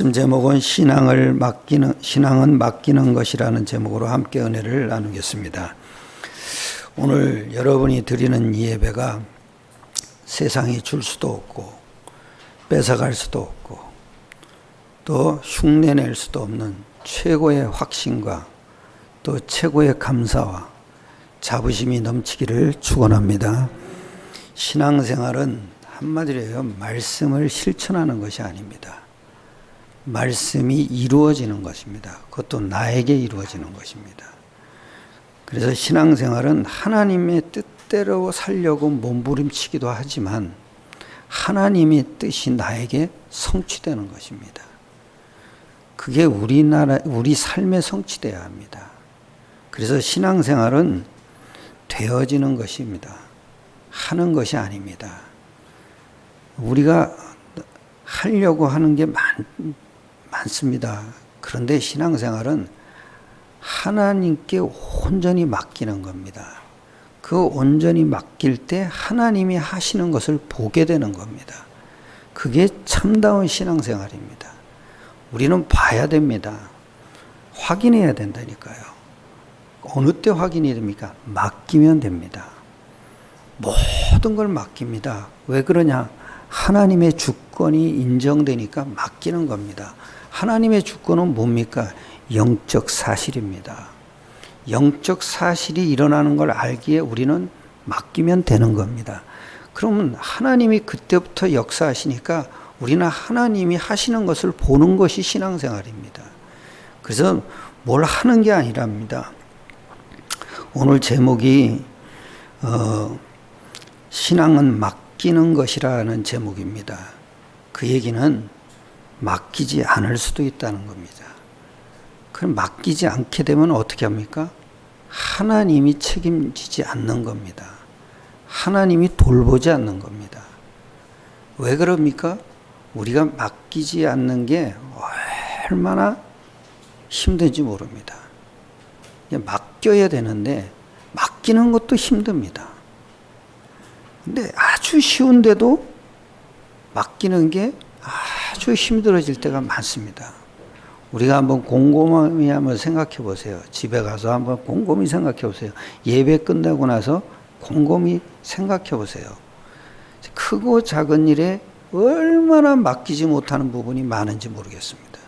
제목은 신앙은 맡기는 것이라는 제목으로 함께 은혜를 나누겠습니다. 오늘 여러분이 드리는 이 예배가 세상이 줄 수도 없고 뺏어갈 수도 없고 또 흉내낼 수도 없는 최고의 확신과 또 최고의 감사와 자부심이 넘치기를 축원합니다. 신앙생활은 한마디로 해요, 말씀을 실천하는 것이 아닙니다. 말씀이 이루어지는 것입니다. 그것도 나에게 이루어지는 것입니다. 그래서 신앙생활은 하나님의 뜻대로 살려고 몸부림치기도 하지만 하나님의 뜻이 나에게 성취되는 것입니다. 그게 우리 삶에 성취되어야 합니다. 그래서 신앙생활은 되어지는 것입니다. 하는 것이 아닙니다. 우리가 하려고 하는 게 많습니다. 그런데 신앙생활은 하나님께 온전히 맡기는 겁니다. 그 온전히 맡길 때 하나님이 하시는 것을 보게 되는 겁니다. 그게 참다운 신앙생활입니다. 우리는 봐야 됩니다. 확인해야 된다니까요. 어느 때 확인이 됩니까? 맡기면 됩니다. 모든 걸 맡깁니다. 왜 그러냐? 하나님의 주권이 인정되니까 맡기는 겁니다. 하나님의 주권은 뭡니까? 영적 사실입니다. 영적 사실이 일어나는 걸 알기에 우리는 맡기면 되는 겁니다. 그러면 하나님이 그때부터 역사하시니까 우리는 하나님이 하시는 것을 보는 것이 신앙생활입니다. 그래서 뭘 하는 게 아니랍니다. 오늘 제목이 신앙은 맡기는 것이라는 제목입니다. 그 얘기는 맡기지 않을 수도 있다는 겁니다. 그럼 맡기지 않게 되면 어떻게 합니까? 하나님이 책임지지 않는 겁니다. 하나님이 돌보지 않는 겁니다. 왜 그럽니까? 우리가 맡기지 않는 게 얼마나 힘든지 모릅니다. 맡겨야 되는데 맡기는 것도 힘듭니다. 근데 아주 쉬운데도 맡기는 게 아주 힘들어질 때가 많습니다. 우리가 한번 곰곰이 한번 생각해 보세요. 집에 가서 한번 곰곰이 생각해 보세요. 예배 끝나고 나서 곰곰이 생각해 보세요. 크고 작은 일에 얼마나 맡기지 못하는 부분이 많은지 모르겠습니다.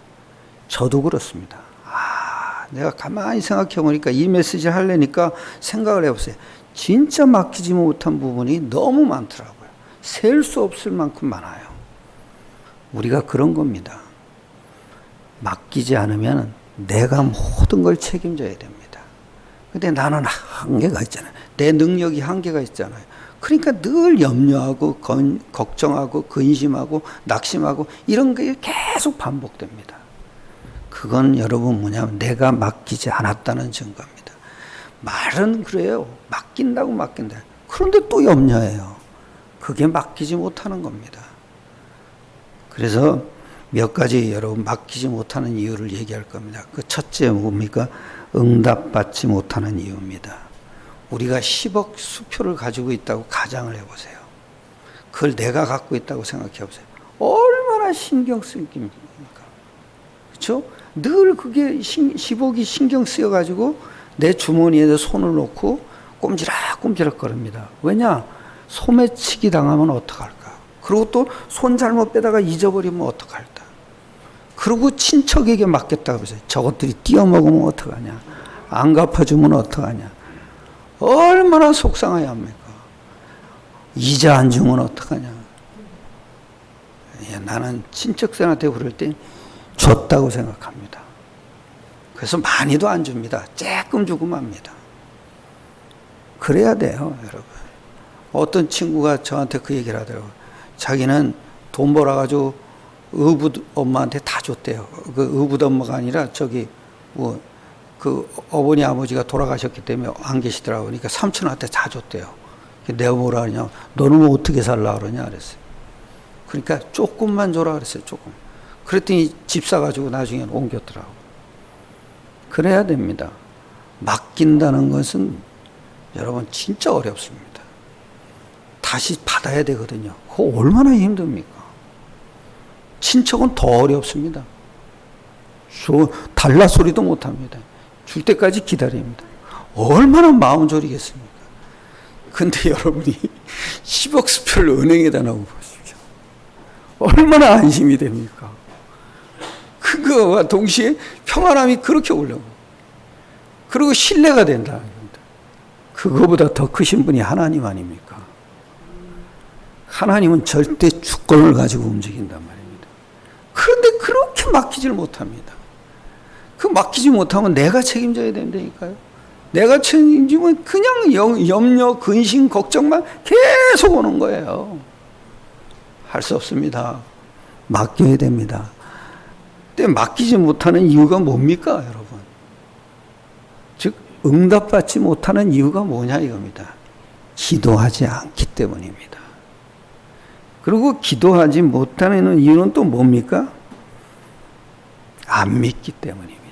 저도 그렇습니다. 내가 가만히 생각해 보니까 이 메시지를 하려니까 생각을 해보세요. 진짜 맡기지 못한 부분이 너무 많더라고요. 셀 수 없을 만큼 많아요. 우리가 그런 겁니다. 맡기지 않으면 내가 모든 걸 책임져야 됩니다. 근데 나는 한계가 있잖아요. 내 능력이 한계가 있잖아요. 그러니까 늘 염려하고 걱정하고 근심하고 낙심하고 이런 게 계속 반복됩니다. 그건 여러분 뭐냐면 내가 맡기지 않았다는 증거입니다. 말은 그래요. 맡긴다. 그런데 또 염려해요. 그게 맡기지 못하는 겁니다. 그래서 몇 가지 여러분 맡기지 못하는 이유를 얘기할 겁니다. 그 첫째 뭡니까? 응답받지 못하는 이유입니다. 우리가 10억 수표를 가지고 있다고 가정을 해보세요. 그걸 내가 갖고 있다고 생각해 보세요. 얼마나 신경 쓰입니까? 그렇죠? 늘 그게 10억이 신경 쓰여가지고 내 주머니에 손을 놓고 꼼지락꼼지락 거립니다. 왜냐? 소매치기 당하면 어떡할까? 그리고 또 손 잘못 빼다가 잊어버리면 어떡할까? 그리고 친척에게 맡겼다 그러세요. 저것들이 띄어먹으면 어떡하냐? 안 갚아주면 어떡하냐? 얼마나 속상해야 합니까? 이자 안 주면 어떡하냐? 나는 친척들한테 그럴 때 줬다고 생각합니다. 그래서 많이도 안 줍니다. 조금 주고 맙니다. 그래야 돼요, 여러분. 어떤 친구가 저한테 그 얘기를 하더라고요. 자기는 돈 벌어가지고 의붓 엄마한테 다 줬대요. 그 의붓 엄마가 아니라 그 어머니 아버지가 돌아가셨기 때문에 안 계시더라고요. 그러니까 삼촌한테 다 줬대요. 내가 뭐라 하냐? 너는 뭐 어떻게 살라 그러냐 그랬어요. 그러니까 조금만 줘라 그랬어요. 조금. 그랬더니 집 사가지고 나중에 옮겼더라고요. 그래야 됩니다. 맡긴다는 것은 여러분 진짜 어렵습니다. 다시 받아야 되거든요. 그거 얼마나 힘듭니까? 친척은 더 어렵습니다. 달라 소리도 못합니다. 줄 때까지 기다립니다. 얼마나 마음 졸이겠습니까? 근데 여러분이 10억 수표를 은행에다 넣어 보십시오. 얼마나 안심이 됩니까? 그거와 동시에 평안함이 그렇게 올라오고, 그리고 신뢰가 된다. 그거보다 더 크신 분이 하나님 아닙니까? 하나님은 절대 주권을 가지고 움직인단 말입니다. 그런데 그렇게 맡기질 못합니다. 그 맡기지 못하면 내가 책임져야 된다니까요. 내가 책임지면 그냥 염려, 근심, 걱정만 계속 오는 거예요. 할 수 없습니다. 맡겨야 됩니다. 근데 맡기지 못하는 이유가 뭡니까, 여러분? 즉, 응답받지 못하는 이유가 뭐냐 이겁니다. 기도하지 않기 때문입니다. 그리고 기도하지 못하는 이유는 또 뭡니까? 안 믿기 때문입니다.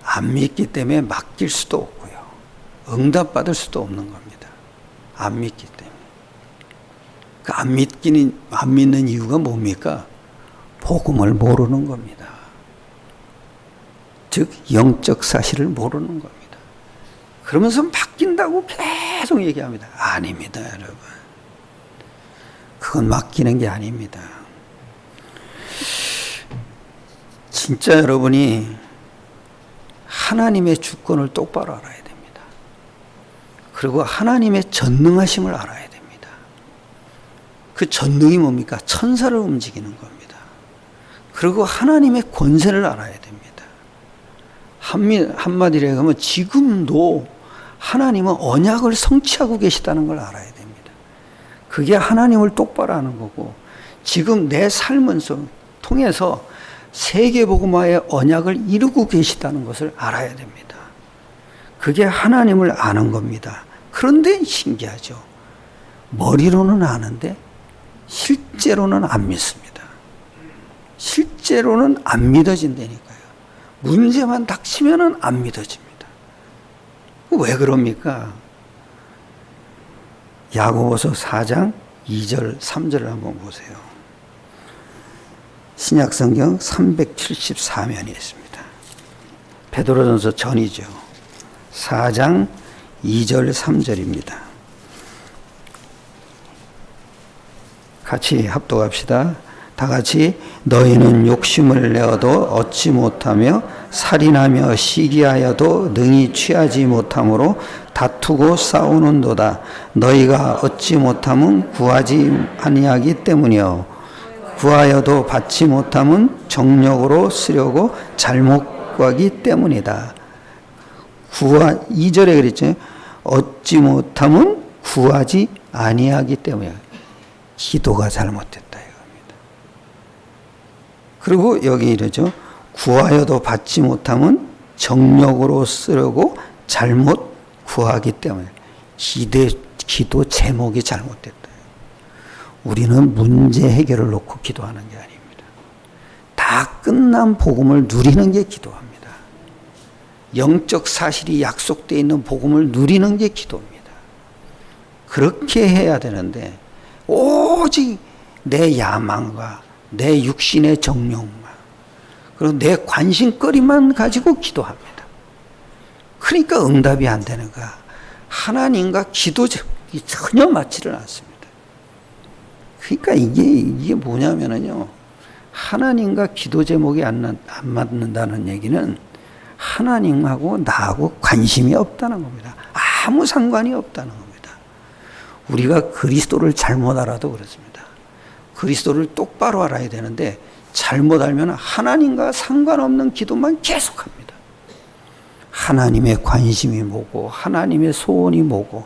안 믿기 때문에 맡길 수도 없고요. 응답받을 수도 없는 겁니다. 안 믿기 때문에. 그 안 믿는 이유가 뭡니까? 복음을 모르는 겁니다. 즉 영적 사실을 모르는 겁니다. 그러면서 맡긴다고 계속 얘기합니다. 아닙니다, 여러분. 그건 맡기는 게 아닙니다. 진짜 여러분이 하나님의 주권을 똑바로 알아야 됩니다. 그리고 하나님의 전능하심을 알아야 됩니다. 그 전능이 뭡니까? 천사를 움직이는 겁니다. 그리고 하나님의 권세를 알아야 됩니다. 한마디로 얘기하면 지금도 하나님은 언약을 성취하고 계시다는 걸 알아야 됩니다. 그게 하나님을 똑바로 아는 거고, 지금 내 삶을 통해서 세계복음화의 언약을 이루고 계시다는 것을 알아야 됩니다. 그게 하나님을 아는 겁니다. 그런데 신기하죠. 머리로는 아는데 실제로는 안 믿습니다. 실제로는 안 믿어진다니까요. 문제만 닥치면은 안 믿어집니다. 왜 그럽니까? 야고보서 4장 2절 3절을 한번 보세요. 신약성경 374면이 있습니다. 베드로전서 전이죠. 4장 2절 3절입니다. 같이 합독합시다. 다 같이 너희는 욕심을 내어도 얻지 못하며 살인하며 시기하여도 능히 취하지 못함으로 다투고 싸우는도다. 너희가 얻지 못함은 구하지 아니하기 때문이요 구하여도 받지 못함은 정력으로 쓰려고 잘못 구하기 때문이다. 2절에 그랬죠. 얻지 못함은 구하지 아니하기 때문이야. 기도가 잘못됐다 이겁니다. 그리고 여기 이러죠. 구하여도 받지 못함은 정력으로 쓰려고 잘못 구하기 때문에. 기도 제목이 잘못됐다. 우리는 문제 해결을 놓고 기도하는 게 아닙니다. 다 끝난 복음을 누리는 게 기도합니다. 영적 사실이 약속되어 있는 복음을 누리는 게 기도입니다. 그렇게 해야 되는데 오직 내 야망과 내 육신의 정욕만 그리고 내 관심거리만 가지고 기도합니다. 그러니까 응답이 안 되는 거야. 하나님과 기도 제목이 전혀 맞지를 않습니다. 그러니까 이게 뭐냐면요. 하나님과 기도 제목이 안 맞는다는 얘기는 하나님하고 나하고 관심이 없다는 겁니다. 아무 상관이 없다는 겁니다. 우리가 그리스도를 잘못 알아도 그렇습니다. 그리스도를 똑바로 알아야 되는데 잘못 알면 하나님과 상관없는 기도만 계속합니다. 하나님의 관심이 뭐고 하나님의 소원이 뭐고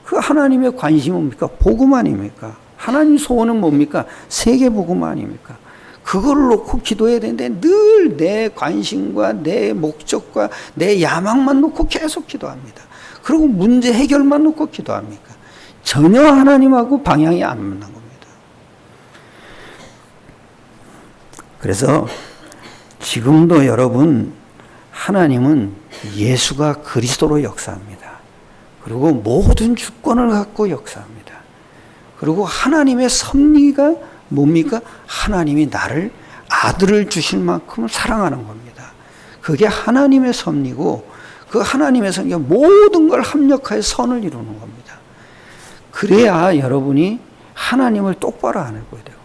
그 하나님의 관심이 뭡니까? 복음 아닙니까? 하나님 소원은 뭡니까? 세계 복음 아닙니까? 그걸 놓고 기도해야 되는데 늘 내 관심과 내 목적과 내 야망만 놓고 계속 기도합니다. 그리고 문제 해결만 놓고 기도합니까? 전혀 하나님하고 방향이 안 맞는 겁니다. 그래서 지금도 여러분 하나님은 예수가 그리스도로 역사합니다. 그리고 모든 주권을 갖고 역사합니다. 그리고 하나님의 섭리가 뭡니까? 하나님이 나를 아들을 주실 만큼 사랑하는 겁니다. 그게 하나님의 섭리고 그 하나님의 섭리가 모든 걸 합력하여 선을 이루는 겁니다. 그래야 여러분이 하나님을 똑바로 알아보야 되고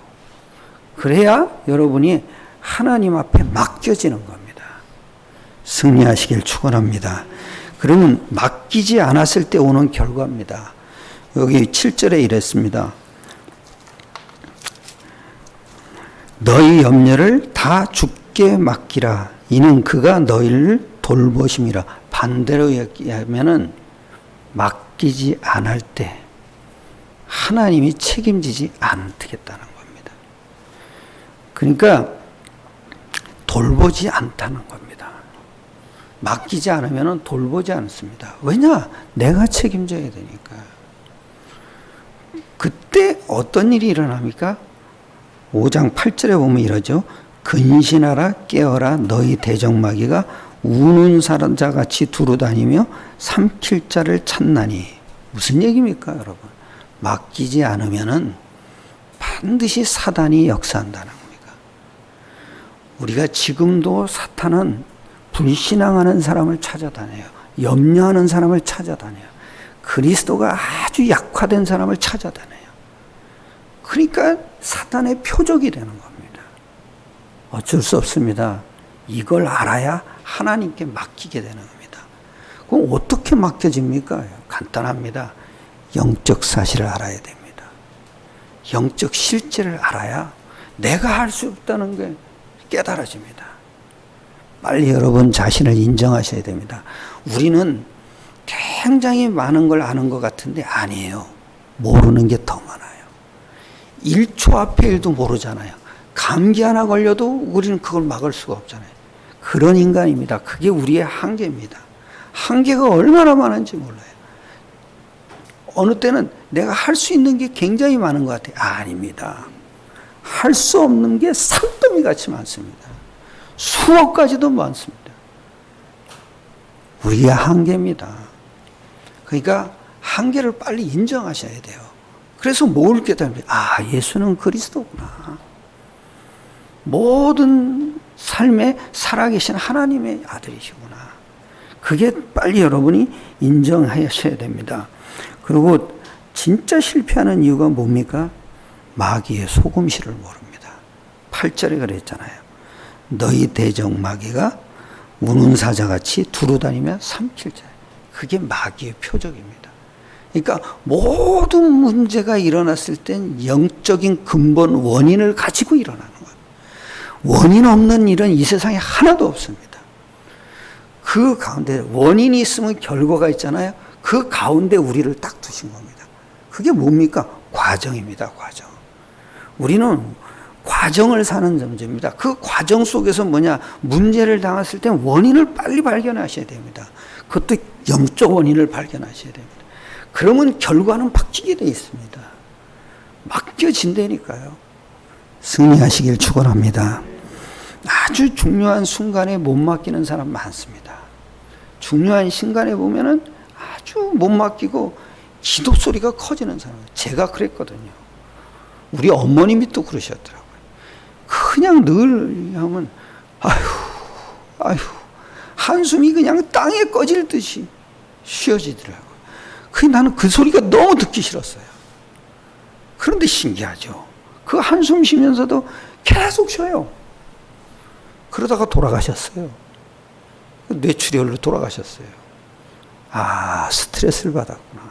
그래야 여러분이 하나님 앞에 맡겨지는 겁니다. 승리하시길 축원합니다. 그러면 맡기지 않았을 때 오는 결과입니다. 여기 7절에 이랬습니다. 너희 염려를 다 주께 맡기라. 이는 그가 너희를 돌보심이라. 반대로 얘기하면은 맡기지 않을 때 하나님이 책임지지 않겠다는 겁니다. 그러니까 돌보지 않다는 겁니다. 맡기지 않으면 돌보지 않습니다. 왜냐? 내가 책임져야 되니까. 그때 어떤 일이 일어납니까? 5장 8절에 보면 이러죠. 근신하라 깨어라 너희 대적마귀가 우는 사자같이 두루다니며 삼킬 자를 찾나니. 무슨 얘기입니까 여러분? 맡기지 않으면은 반드시 사단이 역사한다는 겁니다. 우리가 지금도 사탄은 불신앙하는 사람을 찾아다녀요. 염려하는 사람을 찾아다녀요. 그리스도가 아주 약화된 사람을 찾아다녀요. 그러니까 사탄의 표적이 되는 겁니다. 어쩔 수 없습니다. 이걸 알아야 하나님께 맡기게 되는 겁니다. 그럼 어떻게 맡겨집니까? 간단합니다. 영적 사실을 알아야 됩니다. 영적 실제를 알아야 내가 할 수 없다는 게 깨달아집니다. 빨리 여러분 자신을 인정하셔야 됩니다. 우리는 굉장히 많은 걸 아는 것 같은데 아니에요. 모르는 게 더 많아요. 1초 앞에 일도 모르잖아요. 감기 하나 걸려도 우리는 그걸 막을 수가 없잖아요. 그런 인간입니다. 그게 우리의 한계입니다. 한계가 얼마나 많은지 몰라요. 어느 때는 내가 할 수 있는 게 굉장히 많은 것 같아요. 아닙니다. 할 수 없는 게 산더미 같이 많습니다. 수억 가지도 많습니다. 우리의 한계입니다. 그러니까 한계를 빨리 인정하셔야 돼요. 그래서 뭘 깨달습니까? 아, 예수는 그리스도구나. 모든 삶에 살아계신 하나님의 아들이시구나. 그게 빨리 여러분이 인정하셔야 됩니다. 그리고 진짜 실패하는 이유가 뭡니까? 마귀의 속음실을 모릅니다. 8절에 그랬잖아요. 너희 대적 마귀가 우는 사자같이 두루다니며 삼킬 자. 그게 마귀의 표적입니다. 그러니까 모든 문제가 일어났을 땐 영적인 근본 원인을 가지고 일어나는 거예요. 원인 없는 일은 이 세상에 하나도 없습니다. 그 가운데 원인이 있으면 결과가 있잖아요. 그 가운데 우리를 딱 두신 겁니다. 그게 뭡니까? 과정입니다. 과정. 우리는 과정을 사는 존재입니다. 그 과정 속에서 뭐냐? 문제를 당했을 때 원인을 빨리 발견하셔야 됩니다. 그것도 영적 원인을 발견하셔야 됩니다. 그러면 결과는 바뀌게 되어 있습니다. 맡겨진다니까요. 승리하시길 축원합니다. 아주 중요한 순간에 못 맡기는 사람 많습니다. 중요한 순간에 보면은 아주 못 맡기고 기도 소리가 커지는 사람. 제가 그랬거든요. 우리 어머님이 또 그러셨더라고요. 그냥 늘 하면 아휴 한숨이 그냥 땅에 꺼질 듯이 쉬어지더라고요. 나는 그 소리가 너무 듣기 싫었어요. 그런데 신기하죠. 그 한숨 쉬면서도 계속 쉬어요. 그러다가 돌아가셨어요. 뇌출혈로 돌아가셨어요. 아, 스트레스를 받았구나.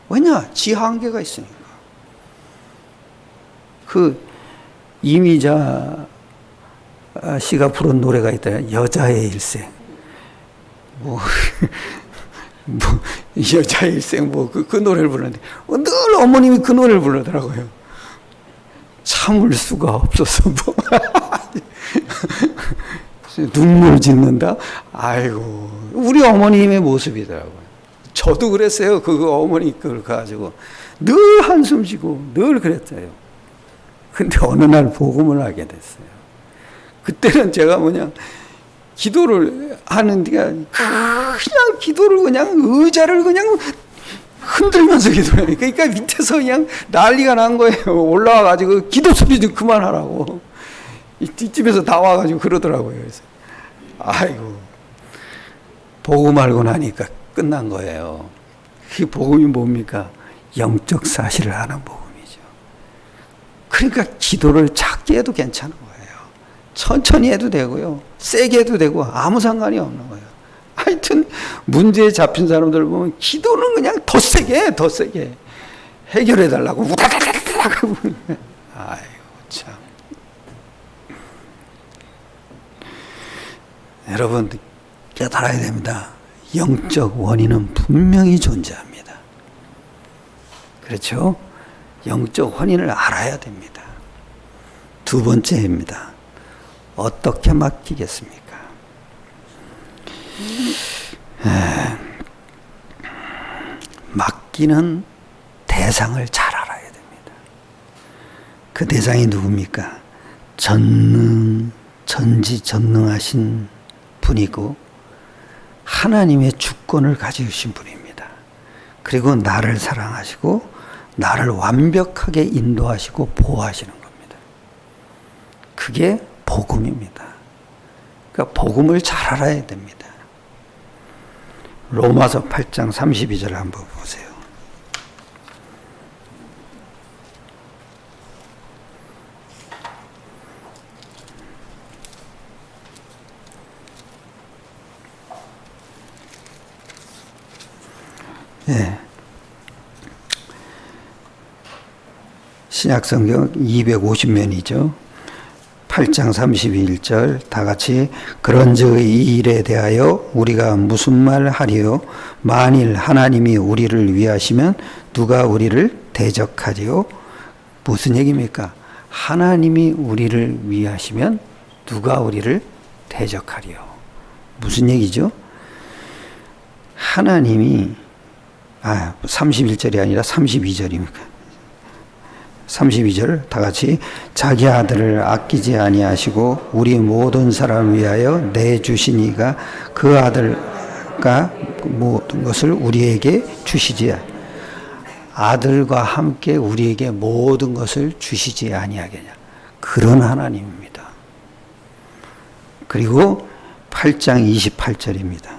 왜냐? 지 한계가 있으니까. 이미자 씨가 부른 노래가 있다. 여자의 일생. 여자의 일생, 그 노래를 부르는데, 늘 어머님이 그 노래를 부르더라고요. 참을 수가 없어서, 눈물 짓는다? 아이고, 우리 어머님의 모습이더라고요. 저도 그랬어요. 그 어머니 그걸 가지고. 늘 한숨 쉬고, 늘 그랬어요. 근데 어느 날 복음을 하게 됐어요. 그때는 제가 기도를 하는 데가 그냥 기도를 그냥 의자를 그냥 흔들면서 기도를 해요. 그러니까 밑에서 그냥 난리가 난 거예요. 올라와가지고 기도 소리 좀 그만하라고. 이 뒷집에서 다 와가지고 그러더라고요. 그래서 아이고, 복음 알고 나니까 끝난 거예요. 그 복음이 뭡니까? 영적 사실을 아는 복음이죠. 그러니까 기도를 작게 해도 괜찮은 거예요. 천천히 해도 되고요. 세게 해도 되고 아무 상관이 없는 거예요. 하여튼 문제에 잡힌 사람들 보면 기도는 그냥 더 세게 더 세게 해결해 달라고 우다다다다다다. 아이고 참. 여러분 깨달아야 됩니다. 영적 원인은 분명히 존재합니다. 그렇죠? 영적 원인을 알아야 됩니다. 두 번째입니다. 어떻게 맡기겠습니까? 맡기는 대상을 잘 알아야 됩니다. 그 대상이 누굽니까? 전지전능하신 분이고 하나님의 주권을 가지신 분입니다. 그리고 나를 사랑하시고 나를 완벽하게 인도하시고 보호하시는 겁니다. 그게 복음입니다. 그러니까 복음을 잘 알아야 됩니다. 로마서 8장 32절 한번 보세요. 예. 신약성경 250면이죠. 8장 31절 다 같이 그런즉 이 일에 대하여 우리가 무슨 말 하리요? 만일 하나님이 우리를 위하시면 누가 우리를 대적하리요? 무슨 얘기입니까? 하나님이 우리를 위하시면 누가 우리를 대적하리요? 무슨 얘기죠? 하나님이 31절이 아니라 32절입니까? 32절 다 같이 자기 아들을 아끼지 아니하시고 우리 모든 사람을 위하여 내주시니가 그 아들과 모든 것을 우리에게 주시지 아들과 함께 우리에게 모든 것을 주시지 아니하겠냐. 그런 하나님입니다. 그리고 8장 28절입니다.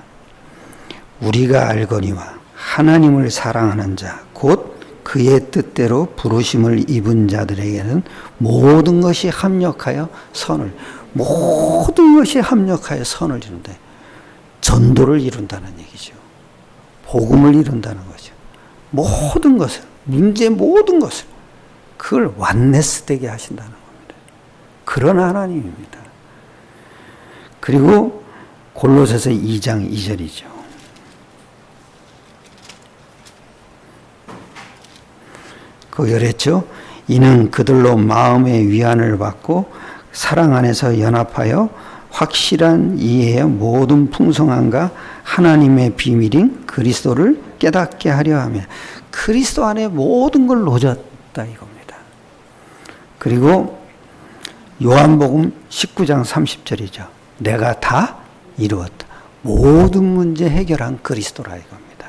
우리가 알거니와 하나님을 사랑하는 자 곧 그의 뜻대로 부르심을 입은 자들에게는 모든 것이 합력하여 선을 이룬다. 전도를 이룬다는 얘기죠. 복음을 이룬다는 거죠. 모든 것을 모든 것을 그걸 완네스 되게 하신다는 겁니다. 그런 하나님입니다. 그리고 골로새서 2장 2절이죠. 거기 그랬죠. 이는 그들로 마음의 위안을 받고 사랑 안에서 연합하여 확실한 이해의 모든 풍성함과 하나님의 비밀인 그리스도를 깨닫게 하려 하며 그리스도 안에 모든 걸 놓았다 이겁니다. 그리고 요한복음 19장 30절이죠. 내가 다 이루었다. 모든 문제 해결한 그리스도라 이겁니다.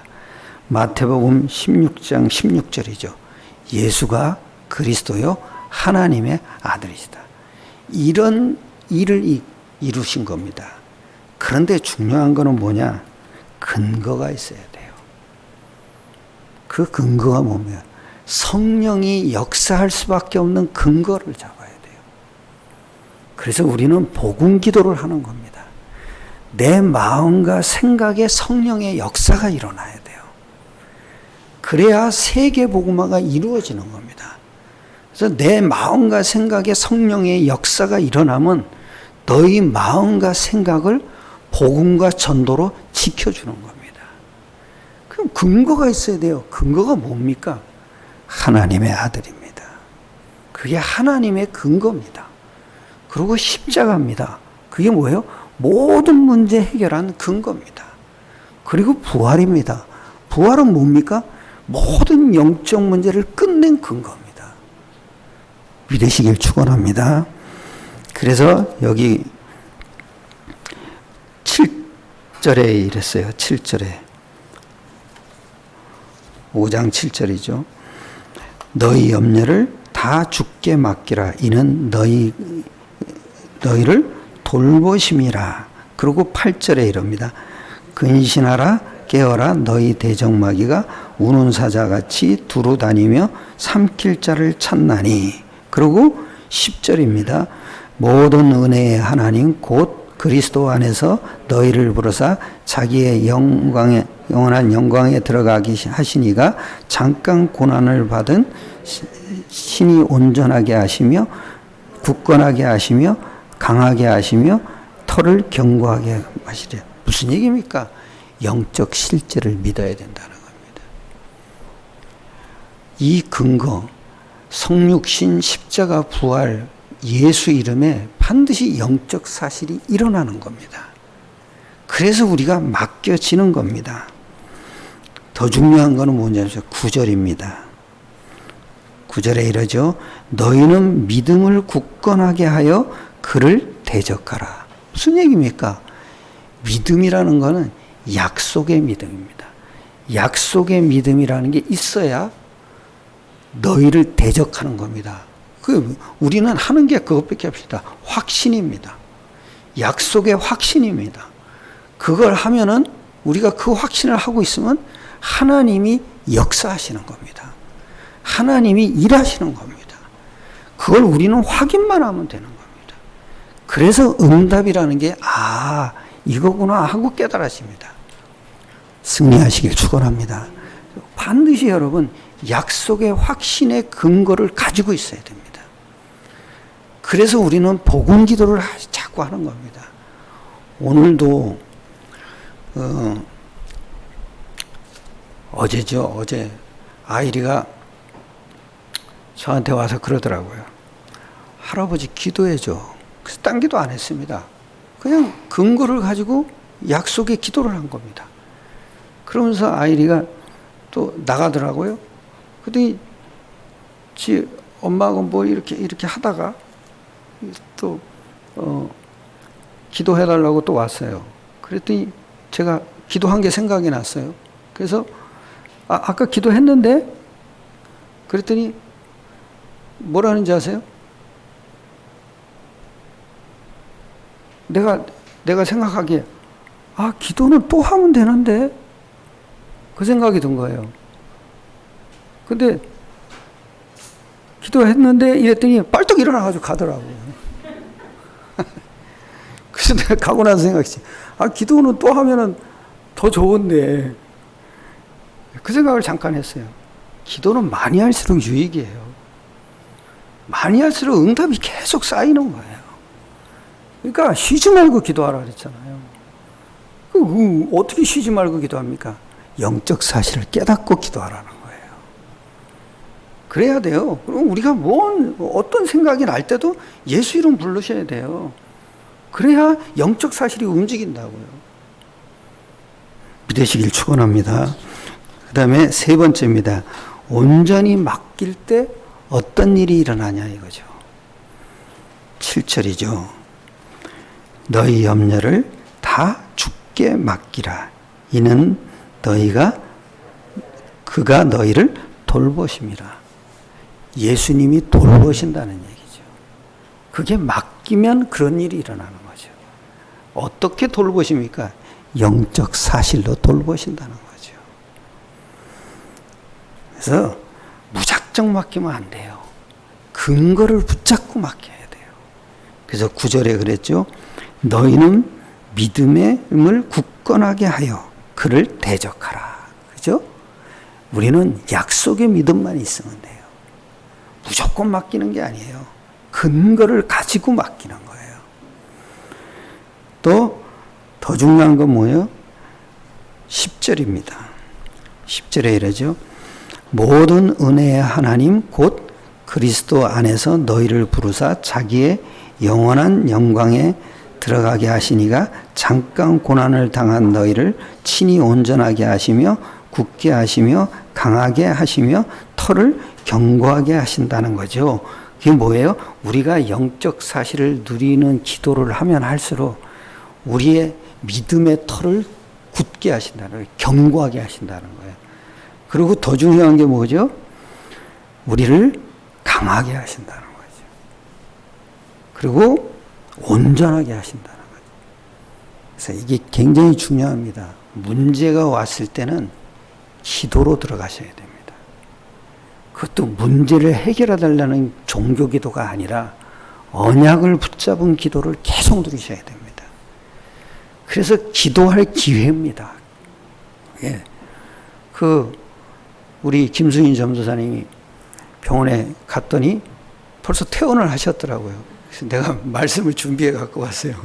마태복음 16장 16절이죠. 예수가 그리스도요 하나님의 아들이시다. 이런 일을 이루신 겁니다. 그런데 중요한 거는 뭐냐? 근거가 있어야 돼요. 그 근거가 뭐냐? 성령이 역사할 수밖에 없는 근거를 잡아야 돼요. 그래서 우리는 복음 기도를 하는 겁니다. 내 마음과 생각에 성령의 역사가 일어나야 돼요. 그래야 세계 복음화가 이루어지는 겁니다. 그래서 내 마음과 생각에 성령의 역사가 일어나면 너희 마음과 생각을 복음과 전도로 지켜주는 겁니다. 그럼 근거가 있어야 돼요. 근거가 뭡니까? 하나님의 아들입니다. 그게 하나님의 근거입니다. 그리고 십자가입니다. 그게 뭐예요? 모든 문제 해결한 근거입니다. 그리고 부활입니다. 부활은 뭡니까? 모든 영적 문제를 끝낸 근거입니다. 믿으시길 축원합니다. 그래서 여기 7절에 이랬어요. 7절에 5장 7절이죠. 너희 염려를 다 주께 맡기라. 이는 너희를 돌보심이라. 그리고 8절에 이럽니다. 근신하라 깨어라 너희 대적마귀가 우는 사자같이 두루 다니며 삼킬 자를 찾나니. 그리고 10절입니다. 모든 은혜의 하나님 곧 그리스도 안에서 너희를 부르사 자기의 영원한 영광에 들어가게 하시니가 잠깐 고난을 받은 신이 온전하게 하시며 굳건하게 하시며 강하게 하시며 털을 견고하게 하시려. 무슨 얘기입니까? 영적 실제를 믿어야 된다는 겁니다. 이 근거, 성육신, 십자가, 부활, 예수 이름에 반드시 영적 사실이 일어나는 겁니다. 그래서 우리가 맡겨지는 겁니다. 더 중요한 것은 뭐냐면 9절입니다. 9절에 이러죠. 너희는 믿음을 굳건하게 하여 그를 대적하라. 무슨 얘기입니까? 믿음이라는 것은 약속의 믿음입니다. 약속의 믿음이라는 게 있어야 너희를 대적하는 겁니다. 우리는 하는 게 그것밖에 없습니다. 확신입니다. 약속의 확신입니다. 그걸 하면은 우리가 그 확신을 하고 있으면 하나님이 역사하시는 겁니다. 하나님이 일하시는 겁니다. 그걸 우리는 확인만 하면 되는 겁니다. 그래서 응답이라는 게 이거구나 하고 깨달아집니다. 승리하시길 축원합니다. 반드시 여러분 약속의 확신의 근거를 가지고 있어야 됩니다. 그래서 우리는 복음 기도를 자꾸 하는 겁니다. 오늘도 어제 아이리가 저한테 와서 그러더라고요. 할아버지 기도해줘. 그래서 딴 기도 안 했습니다. 그냥 근거를 가지고 약속의 기도를 한 겁니다. 그러면서 아이리가 또 나가더라고요. 그랬더니 지 엄마하고 뭐 이렇게 하다가 또 기도해달라고 또 왔어요. 그랬더니 제가 기도한 게 생각이 났어요. 그래서 아까 기도했는데 그랬더니 뭐라는지 아세요? 내가 생각하기에 기도는 또 하면 되는데 그 생각이 든 거예요. 근데 기도했는데 이랬더니 빨떡 일어나가지고 가더라고요. 그래서 내가 가고 나서 생각했지. 기도는 또 하면은 더 좋은데. 그 생각을 잠깐 했어요. 기도는 많이 할수록 유익이에요. 많이 할수록 응답이 계속 쌓이는 거예요. 그러니까 쉬지 말고 기도하라 그랬잖아요. 어떻게 쉬지 말고 기도합니까? 영적 사실을 깨닫고 기도하라는 거예요. 그래야 돼요. 그럼 우리가 어떤 생각이 날 때도 예수 이름 부르셔야 돼요. 그래야 영적 사실이 움직인다고요. 믿으시길 축원합니다. 그 다음에 세 번째입니다. 온전히 맡길 때 어떤 일이 일어나냐 이거죠. 7절이죠. 너희 염려를 다 주께 맡기라. 이는 그가 너희를 돌보심이라. 예수님이 돌보신다는 얘기죠. 그게 맡기면 그런 일이 일어나는 거죠. 어떻게 돌보십니까? 영적 사실로 돌보신다는 거죠. 그래서 무작정 맡기면 안 돼요. 근거를 붙잡고 맡겨야 돼요. 그래서 9절에 그랬죠. 너희는 믿음을 굳건하게 하여 그를 대적하라. 그죠? 우리는 약속의 믿음만 있으면 돼요. 무조건 맡기는 게 아니에요. 근거를 가지고 맡기는 거예요. 또 더 중요한 건 뭐예요? 10절입니다. 10절에 이러죠. 모든 은혜의 하나님 곧 그리스도 안에서 너희를 부르사 자기의 영원한 영광에 들어가게 하시니가 잠깐 고난을 당한 너희를 친히 온전하게 하시며 굳게 하시며 강하게 하시며 털을 견고하게 하신다는 거죠. 그게 뭐예요? 우리가 영적 사실을 누리는 기도를 하면 할수록 우리의 믿음의 털을 굳게 하신다는 거예요. 견고하게 하신다는 거예요. 그리고 더 중요한 게 뭐죠? 우리를 강하게 하신다는 거죠. 그리고 온전하게 하신다는 거죠. 그래서 이게 굉장히 중요합니다. 문제가 왔을 때는 기도로 들어가셔야 됩니다. 그것도 문제를 해결해 달라는 종교 기도가 아니라 언약을 붙잡은 기도를 계속 누리셔야 됩니다. 그래서 기도할 기회입니다. 예. 우리 김승인 전도사님이 병원에 갔더니 벌써 퇴원을 하셨더라고요. 그래서 내가 말씀을 준비해 갖고 왔어요.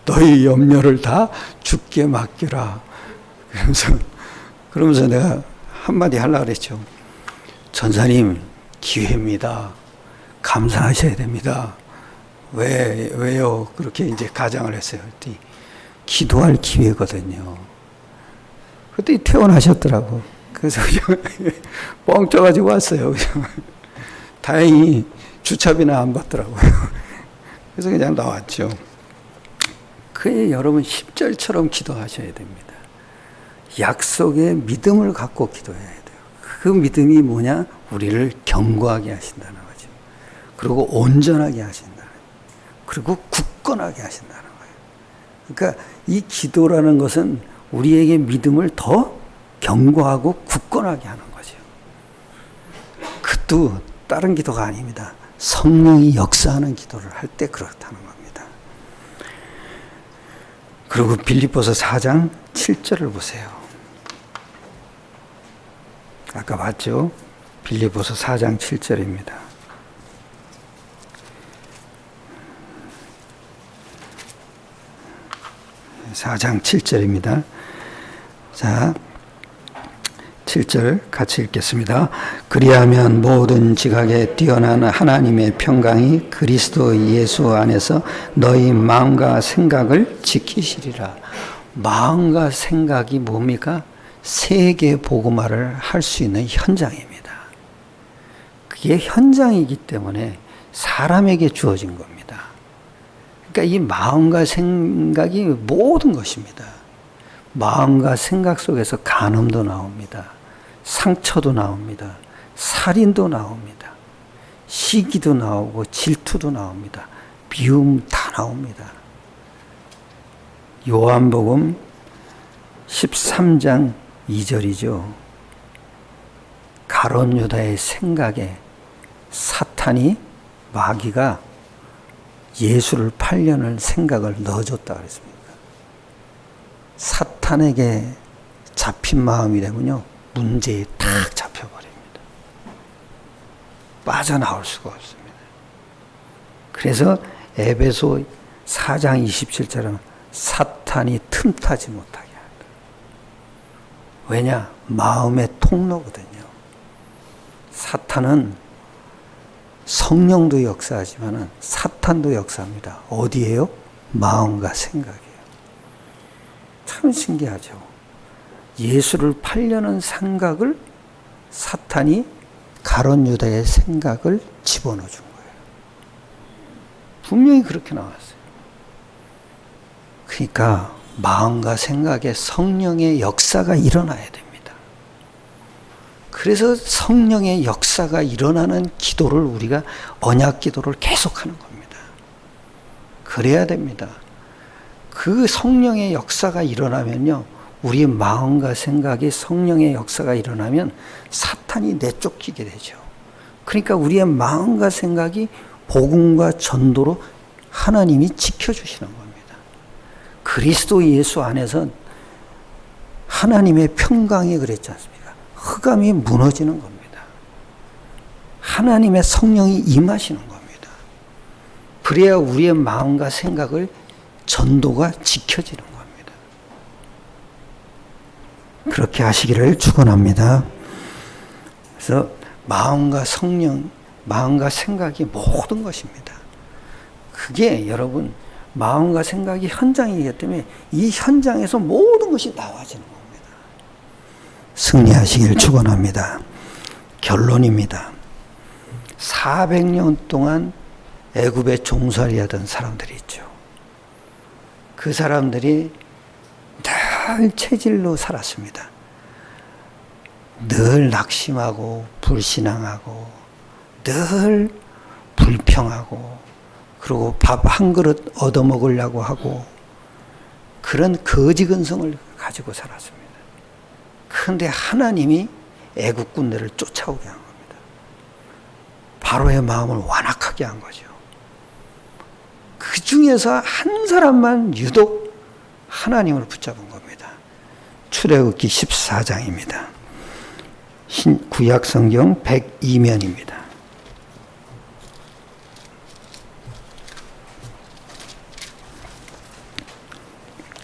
너희 염려를 다 주께 맡겨라. 그러면서 내가 한마디 하려고 그랬죠. 전사님, 기회입니다. 감사하셔야 됩니다. 왜요? 그렇게 이제 가장을 했어요. 그랬더니 기도할 기회거든요. 그때 퇴원하셨더라고. 그래서 뻥 쪄가지고 왔어요. 다행히 주차비는 안 받더라고요. 그래서 그냥 나왔죠. 그에 여러분 10절처럼 기도하셔야 됩니다. 약속의 믿음을 갖고 기도해야 돼요. 그 믿음이 뭐냐? 우리를 견고하게 하신다는 거죠. 그리고 온전하게 하신다는 거예요. 그리고 굳건하게 하신다는 거예요. 그러니까 이 기도라는 것은 우리에게 믿음을 더 견고하고 굳건하게 하는 거죠. 그것도 다른 기도가 아닙니다. 성령이 역사하는 기도를 할 때 그렇다는 겁니다. 그리고 빌립보서 4장 7절을 보세요. 아까 봤죠? 빌립보서 4장 7절입니다. (4장 7절입니다) 자, 7절 같이 읽겠습니다. 그리하면 모든 지각에 뛰어난 하나님의 평강이 그리스도 예수 안에서 너희 마음과 생각을 지키시리라. 마음과 생각이 뭡니까? 세계 복음화를 할 수 있는 현장입니다. 그게 현장이기 때문에 사람에게 주어진 겁니다. 그러니까 이 마음과 생각이 모든 것입니다. 마음과 생각 속에서 간음도 나옵니다. 상처도 나옵니다. 살인도 나옵니다. 시기도 나오고 질투도 나옵니다. 미움 다 나옵니다. 요한복음 13장 2절이죠. 가룟 유다의 생각에 사탄이 마귀가 예수를 팔려는 생각을 넣어줬다 그랬습니다. 사탄에게 잡힌 마음이 되면요, 문제에 탁 잡혀버립니다. 빠져나올 수가 없습니다. 그래서 에베소 4장 27절은 사탄이 틈타지 못하게 한다. 왜냐? 마음의 통로거든요. 사탄은 성령도 역사하지만 사탄도 역사합니다. 어디에요? 마음과 생각이에요. 참 신기하죠. 예수를 팔려는 생각을 사탄이 가룟 유다의 생각을 집어넣어 준 거예요. 분명히 그렇게 나왔어요. 그러니까 마음과 생각에 성령의 역사가 일어나야 됩니다. 그래서 성령의 역사가 일어나는 기도를 우리가 언약 기도를 계속하는 겁니다. 그래야 됩니다. 그 성령의 역사가 일어나면요, 우리 마음과 생각이 성령의 역사가 일어나면 사탄이 내쫓기게 되죠. 그러니까 우리의 마음과 생각이 복음과 전도로 하나님이 지켜주시는 겁니다. 그리스도 예수 안에서 하나님의 평강이 그랬지 않습니까? 흑암이 무너지는 겁니다. 하나님의 성령이 임하시는 겁니다. 그래야 우리의 마음과 생각을 전도가 지켜지는 겁니다. 그렇게 하시기를 축원합니다. 그래서 마음과 성령, 마음과 생각이 모든 것입니다. 그게 여러분 마음과 생각이 현장이기 때문에 이 현장에서 모든 것이 나와지는 겁니다. 승리하시길 축원합니다. 결론입니다. 400년 동안 애굽에 종살이하던 사람들이 있죠. 그 사람들이 늘 체질로 살았습니다. 늘 낙심하고 불신앙하고 늘 불평하고 그리고 밥 한 그릇 얻어먹으려고 하고 그런 거지 근성을 가지고 살았습니다. 그런데 하나님이 애국 군대를 쫓아오게 한 겁니다. 바로의 마음을 완악하게 한 거죠. 그 중에서 한 사람만 유독 하나님을 붙잡은 겁니다. 출애굽기 14장입니다. 구약 성경 102면입니다.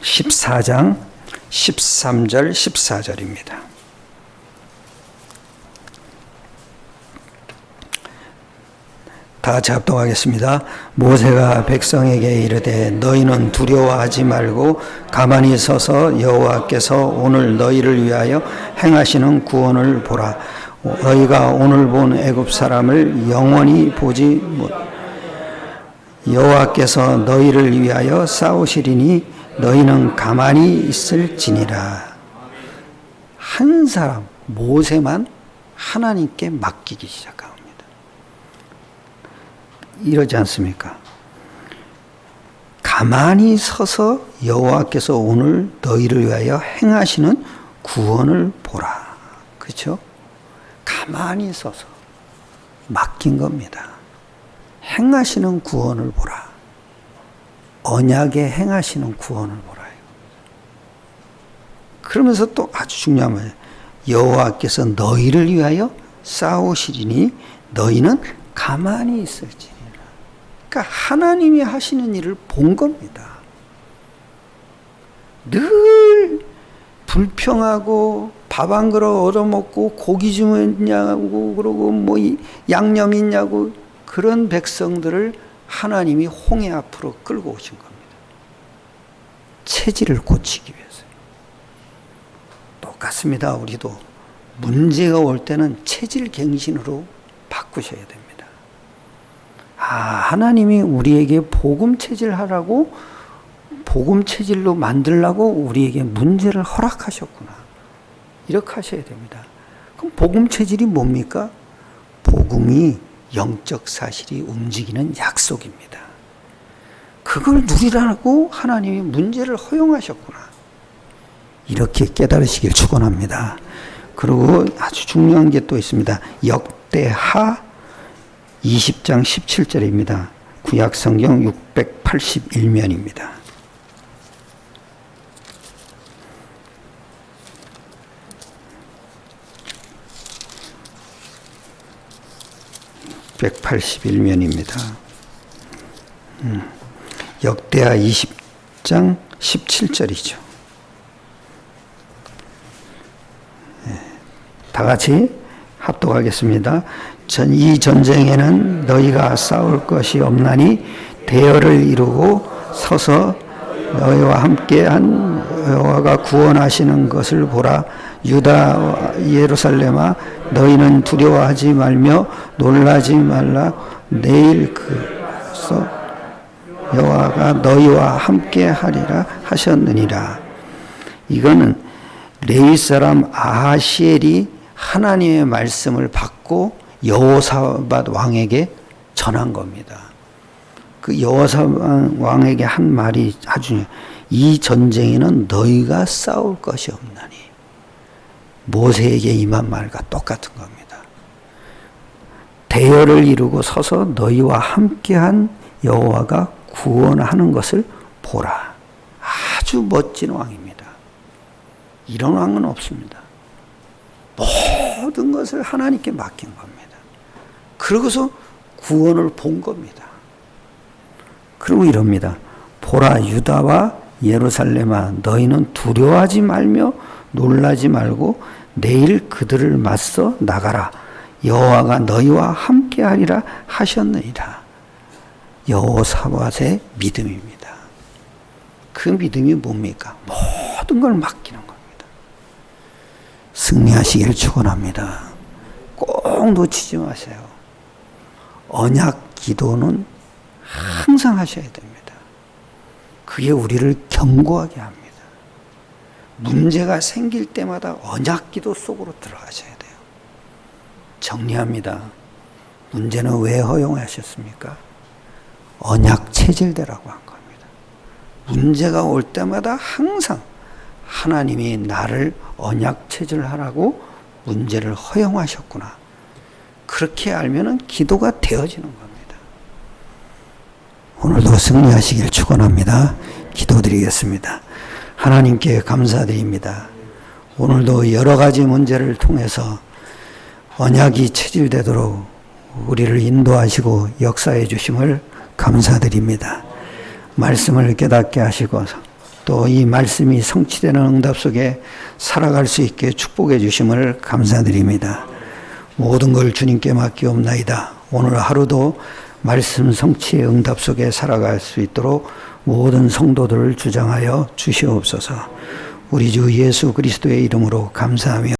14장 13절 14절입니다. 다 같이 합독하겠습니다. 모세가 백성에게 이르되 너희는 두려워하지 말고 가만히 서서 여호와께서 오늘 너희를 위하여 행하시는 구원을 보라. 너희가 오늘 본 애굽 사람을 영원히 보지 못. 여호와께서 너희를 위하여 싸우시리니 너희는 가만히 있을지니라. 한 사람 모세만 하나님께 맡기기 시작합니다. 이러지 않습니까? 가만히 서서 여호와께서 오늘 너희를 위하여 행하시는 구원을 보라. 그렇죠? 가만히 서서 맡긴 겁니다. 행하시는 구원을 보라. 언약에 행하시는 구원을 보라. 그러면서 또 아주 중요한 말이에요. 여호와께서 너희를 위하여 싸우시리니 너희는 가만히 있을지니라. 그러니까 하나님이 하시는 일을 본 겁니다. 늘 불평하고 밥 한 그릇 얻어먹고 고기 좀 있냐고 그러고 뭐 양념 있냐고 그런 백성들을 하나님이 홍해 앞으로 끌고 오신 겁니다. 체질을 고치기 위해서. 똑같습니다. 우리도 문제가 올 때는 체질 갱신으로 바꾸셔야 됩니다. 하나님이 우리에게 복음 체질하라고 복음 체질로 만들라고 우리에게 문제를 허락하셨구나. 이렇게 하셔야 됩니다. 그럼 복음 체질이 뭡니까? 복음이 영적 사실이 움직이는 약속입니다. 그걸 누리라고 하나님이 문제를 허용하셨구나. 이렇게 깨달으시길 축원합니다. 그리고 아주 중요한 게 또 있습니다. 역대하 20장 17절입니다. 구약 성경 681면입니다. 역대하 20장 17절이죠. 다 같이 합독하겠습니다. 이 전쟁에는 너희가 싸울 것이 없나니 대열을 이루고 서서 너희와 함께한 여호와가 구원하시는 것을 보라. 유다 예루살렘아 너희는 두려워하지 말며 놀라지 말라. 내일 그서 여호와가 너희와 함께하리라 하셨느니라. 이거는 레위 사람 아하시엘이 하나님의 말씀을 받고 여호사밧 왕에게 전한 겁니다. 그 여호사밧 왕에게 한 말이 아주 이 전쟁에는 너희가 싸울 것이 없나니 모세에게 임한 말과 똑같은 겁니다. 대열을 이루고 서서 너희와 함께한 여호와가 구원하는 것을 보라. 아주 멋진 왕입니다. 이런 왕은 없습니다. 모든 것을 하나님께 맡긴 겁니다. 그러고서 구원을 본 겁니다. 그리고 이럽니다. 보라 유다와 예루살렘아 너희는 두려워하지 말며 놀라지 말고 내일 그들을 맞서 나가라. 여호와가 너희와 함께하리라 하셨느니라. 여호사밧의 믿음입니다. 그 믿음이 뭡니까? 모든 걸 맡기는 겁니다. 승리하시기를 축원합니다. 꼭 놓치지 마세요. 언약 기도는 항상 하셔야 됩니다. 그게 우리를 견고하게 합니다. 문제가 생길 때마다 언약 기도 속으로 들어가셔야 돼요. 정리합니다. 문제는 왜 허용하셨습니까? 언약 체질되라고 한 겁니다. 문제가 올 때마다 항상 하나님이 나를 언약 체질하라고 문제를 허용하셨구나. 그렇게 알면은 기도가 되어지는 겁니다. 오늘도 승리하시길 축원합니다. 기도드리겠습니다. 하나님께 감사드립니다. 오늘도 여러 가지 문제를 통해서 언약이 체질되도록 우리를 인도하시고 역사해 주심을 감사드립니다. 말씀을 깨닫게 하시고 또 이 말씀이 성취되는 응답 속에 살아갈 수 있게 축복해 주심을 감사드립니다. 모든 걸 주님께 맡기옵나이다. 오늘 하루도 말씀 성취의 응답 속에 살아갈 수 있도록 모든 성도들을 주장하여 주시옵소서. 우리 주 예수 그리스도의 이름으로 감사하며